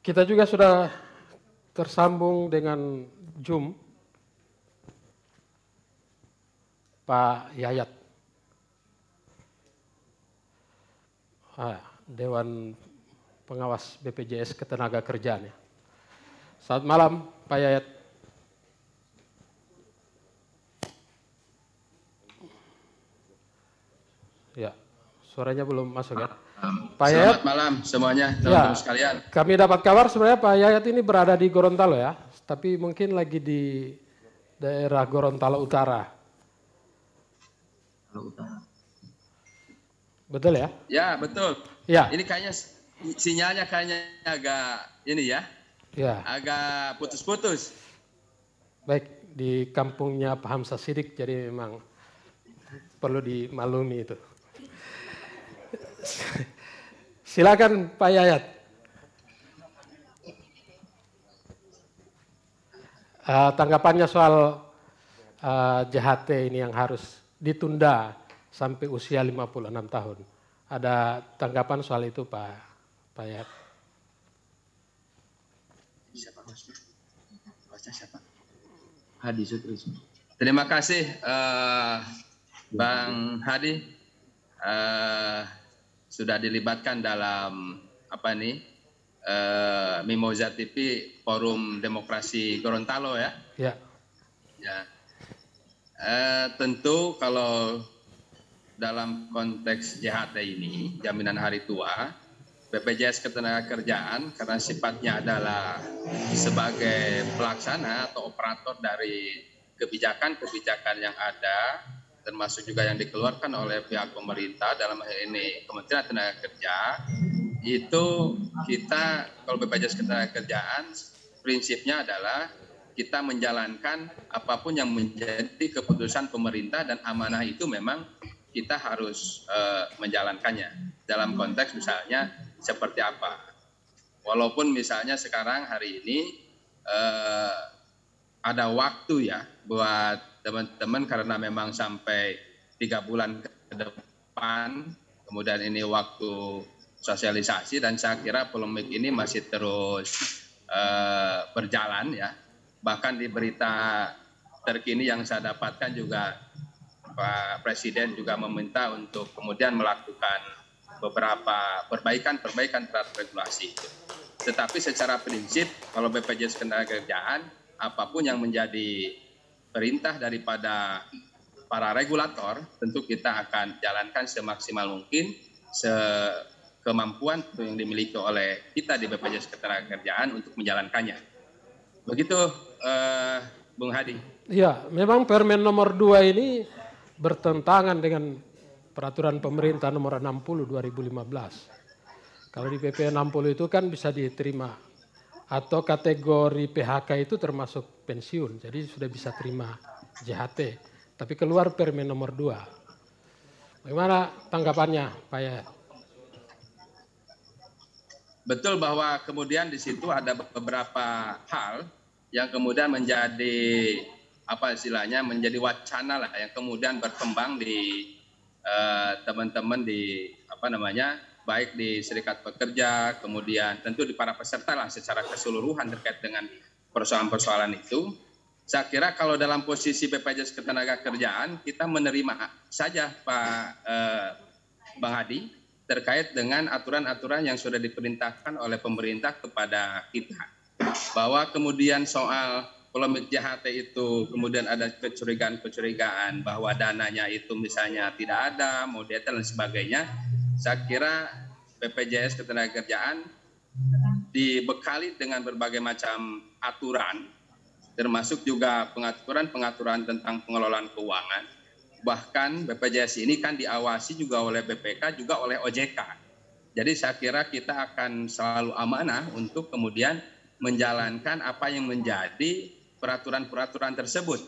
Kita juga sudah tersambung dengan Zoom Pak Yayat, Dewan Pengawas BPJS Ketenagakerjaan. Selamat malam Pak Yayat. Ya, suaranya belum masuk ya. Pak Yayat, selamat malam semuanya teman-teman sekalian. Kami dapat kabar sebenarnya Pak Yayat ini berada di Gorontalo ya, tapi mungkin lagi di daerah Gorontalo Utara. Betul ya? Ya betul. Ya. Ini kayaknya sinyalnya agak ini ya. Ya. Agak putus-putus. Baik, di kampungnya Pak Hamzah Shiddiq, jadi memang perlu dimaklumi itu. Silakan Pak Yayat. Tanggapannya soal JHT ini yang harus ditunda sampai usia 56 tahun. Ada tanggapan soal itu Pak Yayat? Siapa? Hadi. Terima kasih Bang Hadi. Sudah dilibatkan dalam Mimoza TV Forum Demokrasi Gorontalo ya. Ya. Ya. Tentu kalau dalam konteks JHT ini, jaminan hari tua, BPJS Ketenagakerjaan karena sifatnya adalah sebagai pelaksana atau operator dari kebijakan-kebijakan yang ada, termasuk juga yang dikeluarkan oleh pihak pemerintah, dalam hal ini Kementerian Tenaga Kerja, itu kita kalau BPJS Ketenagakerjaan prinsipnya adalah kita menjalankan apapun yang menjadi keputusan pemerintah dan amanah itu memang kita harus menjalankannya. Dalam konteks misalnya seperti apa. Walaupun misalnya sekarang hari ini ada waktu ya buat teman-teman karena memang sampai 3 bulan ke depan, kemudian ini waktu sosialisasi dan saya kira polemik ini masih terus berjalan ya. Bahkan di berita terkini yang saya dapatkan juga Pak Presiden juga meminta untuk kemudian melakukan beberapa perbaikan terhadap regulasi itu. Tetapi secara prinsip kalau BPJS Ketenagakerjaan apapun yang menjadi perintah daripada para regulator tentu kita akan jalankan semaksimal mungkin sekemampuan yang dimiliki oleh kita di BPJS Ketenagakerjaan untuk menjalankannya. Begitu Bung Hadi. Ya, memang Permen nomor 2 ini bertentangan dengan peraturan pemerintah nomor 60 2015. Kalau di PP 60 itu kan bisa diterima atau kategori PHK itu termasuk pensiun, jadi sudah bisa terima JHT. Tapi keluar Permen nomor 2. Bagaimana tanggapannya Pak Yayat? Betul bahwa kemudian di situ ada beberapa hal yang kemudian menjadi menjadi wacana lah yang kemudian berkembang di teman-teman di baik di serikat pekerja, kemudian tentu di para peserta lah secara keseluruhan terkait dengan persoalan-persoalan itu. Saya kira kalau dalam posisi BPJS Ketenagakerjaan kita menerima saja Pak Bang Hadi terkait dengan aturan-aturan yang sudah diperintahkan oleh pemerintah kepada kita. Bahwa kemudian soal polemik JHT itu kemudian ada kecurigaan-kecurigaan bahwa dananya itu misalnya tidak ada, mau detail dan sebagainya. Saya kira BPJS Ketenagakerjaan dibekali dengan berbagai macam aturan, termasuk juga pengaturan tentang pengelolaan keuangan. Bahkan BPJS ini kan diawasi juga oleh BPK, juga oleh OJK. Jadi saya kira kita akan selalu amanah untuk kemudian menjalankan apa yang menjadi peraturan-peraturan tersebut.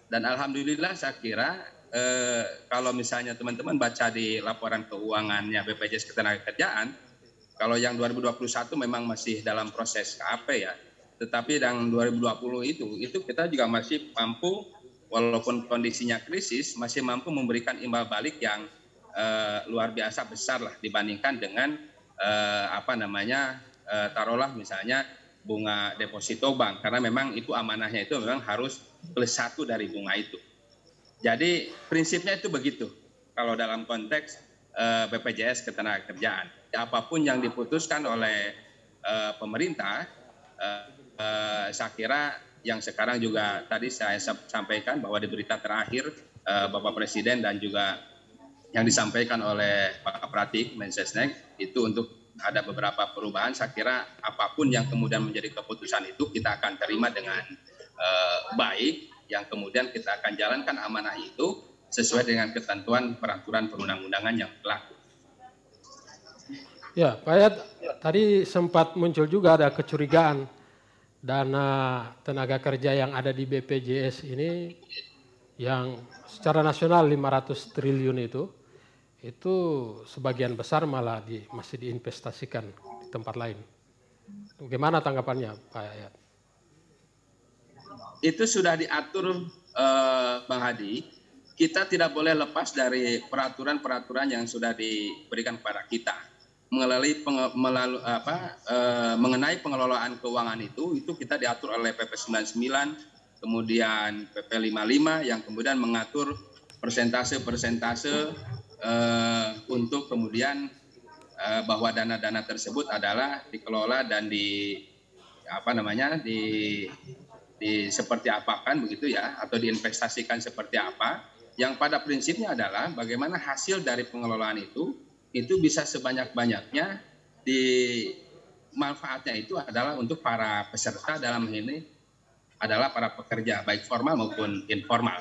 Dan alhamdulillah saya kira kalau misalnya teman-teman baca di laporan keuangannya BPJS Ketenagakerjaan, kalau yang 2021 memang masih dalam proses KAP ya, tetapi yang 2020 itu kita juga masih mampu, walaupun kondisinya krisis, masih mampu memberikan imbal balik yang luar biasa besar lah dibandingkan dengan taruhlah misalnya bunga deposito bank, karena memang itu amanahnya itu memang harus +1 dari bunga itu. Jadi prinsipnya itu begitu kalau dalam konteks BPJS Ketenagakerjaan. Apapun yang diputuskan oleh pemerintah, saya kira yang sekarang juga tadi saya sampaikan bahwa di berita terakhir Bapak Presiden dan juga yang disampaikan oleh Pak Pratik Mensesnek itu untuk ada beberapa perubahan. Saya kira apapun yang kemudian menjadi keputusan itu kita akan terima dengan baik, yang kemudian kita akan jalankan amanah itu sesuai dengan ketentuan peraturan perundang-undangan yang berlaku. Ya, Pak Yayat, tadi sempat muncul juga ada kecurigaan dana tenaga kerja yang ada di BPJS ini yang secara nasional 500 triliun itu sebagian besar malah masih diinvestasikan di tempat lain. Bagaimana tanggapannya Pak Yayat? Itu sudah diatur Bang Hadi, kita tidak boleh lepas dari peraturan-peraturan yang sudah diberikan kepada kita. Mengenai pengelolaan keuangan itu kita diatur oleh PP 99, kemudian PP 55 yang kemudian mengatur persentase-persentase untuk kemudian bahwa dana-dana tersebut adalah dikelola dan seperti apa kan begitu ya, atau diinvestasikan seperti apa, yang pada prinsipnya adalah bagaimana hasil dari pengelolaan itu bisa sebanyak-banyaknya manfaatnya itu adalah untuk para peserta, dalam ini adalah para pekerja baik formal maupun informal.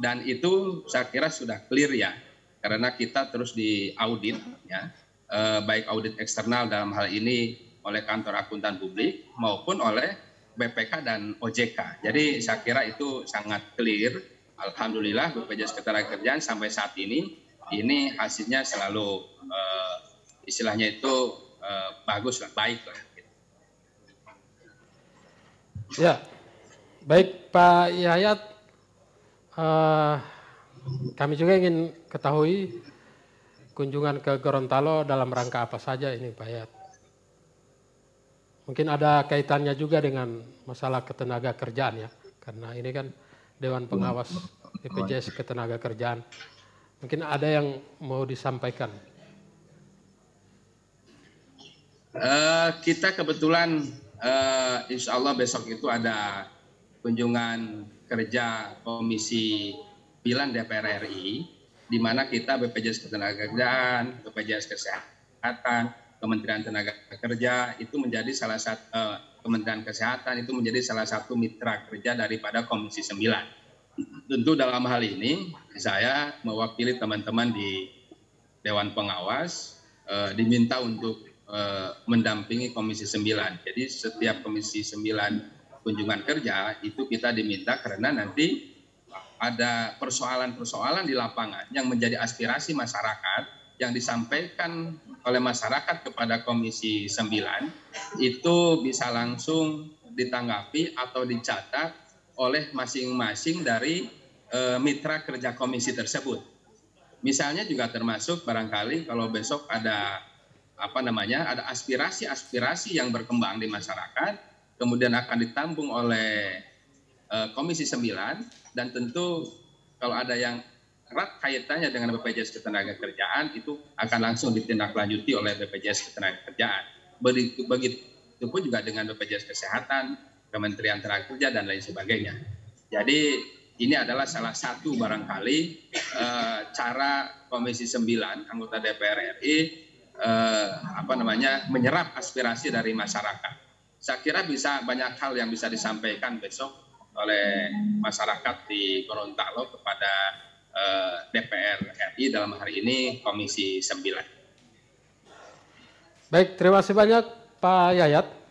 Dan itu saya kira sudah clear ya, karena kita terus diaudit ya, baik audit eksternal dalam hal ini oleh kantor akuntan publik maupun oleh BPK dan OJK. Jadi saya kira itu sangat clear. Alhamdulillah BPJS Ketenagakerjaan sampai saat ini hasilnya selalu istilahnya itu bagus lah, baik lah. Ya, baik Pak Yayat, kami juga ingin ketahui kunjungan ke Gorontalo dalam rangka apa saja ini Pak Yayat? Mungkin ada kaitannya juga dengan masalah ketenaga kerjaan ya, karena ini kan Dewan Pengawas BPJS Ketenagakerjaan. Mungkin ada yang mau disampaikan. Kita kebetulan insya Allah besok itu ada kunjungan kerja Komisi 9 DPR RI, di mana kita BPJS Ketenagakerjaan, BPJS Kesehatan, Kementerian Tenaga Kerja itu menjadi salah satu Kementerian Kesehatan itu menjadi salah satu mitra kerja daripada Komisi 9. Tentu dalam hal ini saya mewakili teman-teman di Dewan Pengawas diminta untuk mendampingi Komisi 9. Jadi setiap Komisi 9 kunjungan kerja itu kita diminta karena nanti ada persoalan-persoalan di lapangan yang menjadi aspirasi masyarakat yang disampaikan oleh masyarakat kepada Komisi 9 itu bisa langsung ditanggapi atau dicatat oleh masing-masing dari mitra kerja komisi tersebut. Misalnya juga termasuk barangkali kalau besok ada ada aspirasi-aspirasi yang berkembang di masyarakat, kemudian akan ditampung oleh Komisi 9, dan tentu kalau ada yang erat kaitannya dengan BPJS Ketenagakerjaan itu akan langsung ditindaklanjuti oleh BPJS Ketenagakerjaan. Begitu pun juga dengan BPJS Kesehatan, Kementerian Tenaga Kerja dan lain sebagainya. Jadi ini adalah salah satu barangkali cara Komisi 9 anggota DPR RI menyerap aspirasi dari masyarakat. Saya kira bisa banyak hal yang bisa disampaikan besok oleh masyarakat di Gorontalo kepada DPR RI dalam hari ini Komisi 9. Baik, terima kasih banyak Pak Yayat.